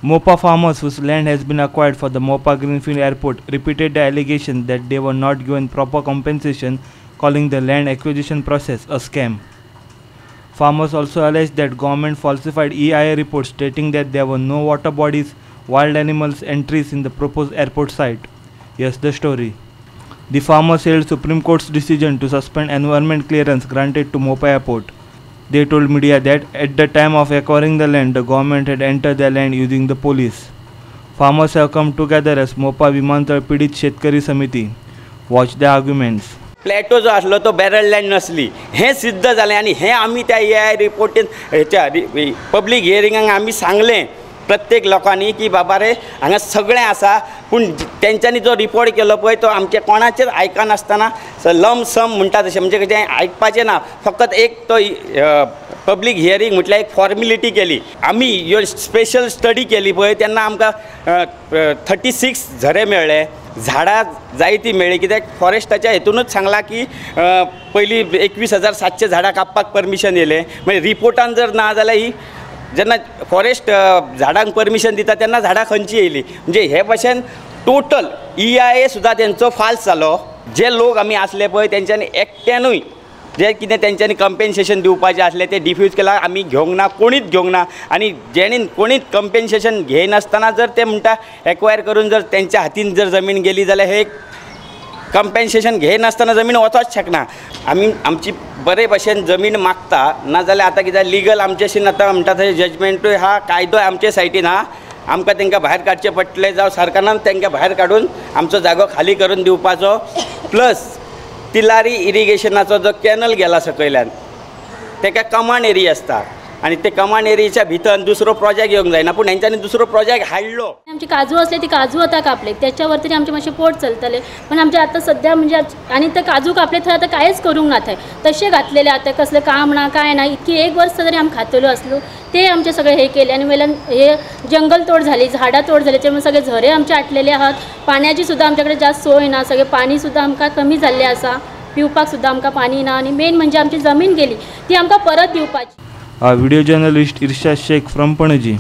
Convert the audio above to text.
Mopa farmers whose land has been acquired for the Mopa Greenfield Airport repeated the allegation that they were not given proper compensation, calling the land acquisition process a scam. Farmers also alleged that government falsified EIA reports stating that there were no water bodies, wild animals entries in the proposed airport site. Here's the story. The farmers hailed Supreme Court's decision to suspend environment clearance granted to Mopa Airport. They told media that at the time of acquiring the land, the government had entered their land using the police. Farmers have come together as Mopa Vimantal Pidit Shetkari Samiti. Watch the arguments. Plateau जो असलो तो barrel land नसली हे सिद्ध झाले आणि हे आम्ही त्या EIA रिपोर्टीन ह्याच्या पब्लीक हियरिंगाक आम्ही सांगले प्रत्येक लोकांनी की बाबा रे हांगा सगळें आसा पूण तेंच्यांनी जो रिपोर्ट केलो पळय तो आमचे कोणाचेच आयकनासतना लम सम म्हणटा तशें म्हणजे कशें आयकपाचें ना फकत एक तो पब्लीक हियरिंग म्हटल्यार एक फॉर्मेलिटी केली आमी ह्यो स्पेशल स्टडी केली पळय तेन्ना आमकां 36 झरे मेळ्ळे झाडां जायती मेळ्ळी कित्याक फॉरेस्टाच्या हेतूनच सांगला की पयलीं 21,700 झाडां कापपाक परमिशन येयलें म्हणजे रिपोर्टान जर ना जाल्यार ही जेन्ना फॉरेस्ट झाडांक परमिशन दिता तेन्ना झाडां खंयची येयली म्हणजे हे भाशेन टोटल EIA सुद्दां तेंचो फाल्स जालो जे लोक आमी आसले पळय तेंच्यांनी एकट्यानूय जे कितें तेंच्यांनी कंपेन्सेशन दिवपाचें आसलें तें डिफ्यूज केलां आमी घेवंक ना कोणीच घेवंक ना आनी जेणी कोणीच कंपेन्सेशन घेयनासतना जर ते म्हणटा एक्वायर करून जर तेंच्या हातीन जर जमीन गेली जाल्यार हे कंपेन्सेशन घेयनासतना जमीन वचोच शकना आमी आमची बरे भाशेन जमीन मागता नाजाल्यार आतां कितें लिगल आमचेशीन आतां म्हणटा थंय जजमेंटूय हा कायदोय आमचे सायडीन हा आमकां तांकां भायर काडचें पडटलें जावं सरकारान तांकां भायर काडून आमचो जागो खाली करून दिवपाचो प्लस तिलारी इरिगेशनाचो जो कॅनल गेला सकयल्यान ताका कमांड एरिया आसता आणि ते कमांड एरियाच्या भितर दुसरो प्रोजेक्ट येवंक जायना पूण हेंच्यांनी दुसरो प्रोजेक्ट हाडलो आमचे काजू असले ती काजू आता कापले त्याच्यावर तरी आमचे मातशे पोट चलतले पण आमचे आता सध्या म्हणजे आणि ते काजू कापले थंय आता कांयच करूंक ना थंय तशें घातलेले आता कसले काम ना काय ना इतकी 1 वर्स तरी आमी खातलो असलो ते आमचे सगळे हे केले आणि वेल्यान हे जंगल तोड झाली झाडां तोड झाली त्यामुळे सगळे झरे आमचे आटलेले आहात पाण्याची सुद्धा आमच्याकडे जास्त सोय ना सगळे पाणी सुद्धा आमकां कमी जाल्ले आसा पिवपाक सुद्धा आमकां पाणी ना आणि मेन म्हणजे आमची जमीन गेली ती आमकां परत दिवपाची. Video journalist Irshad Sheikh from Panaji.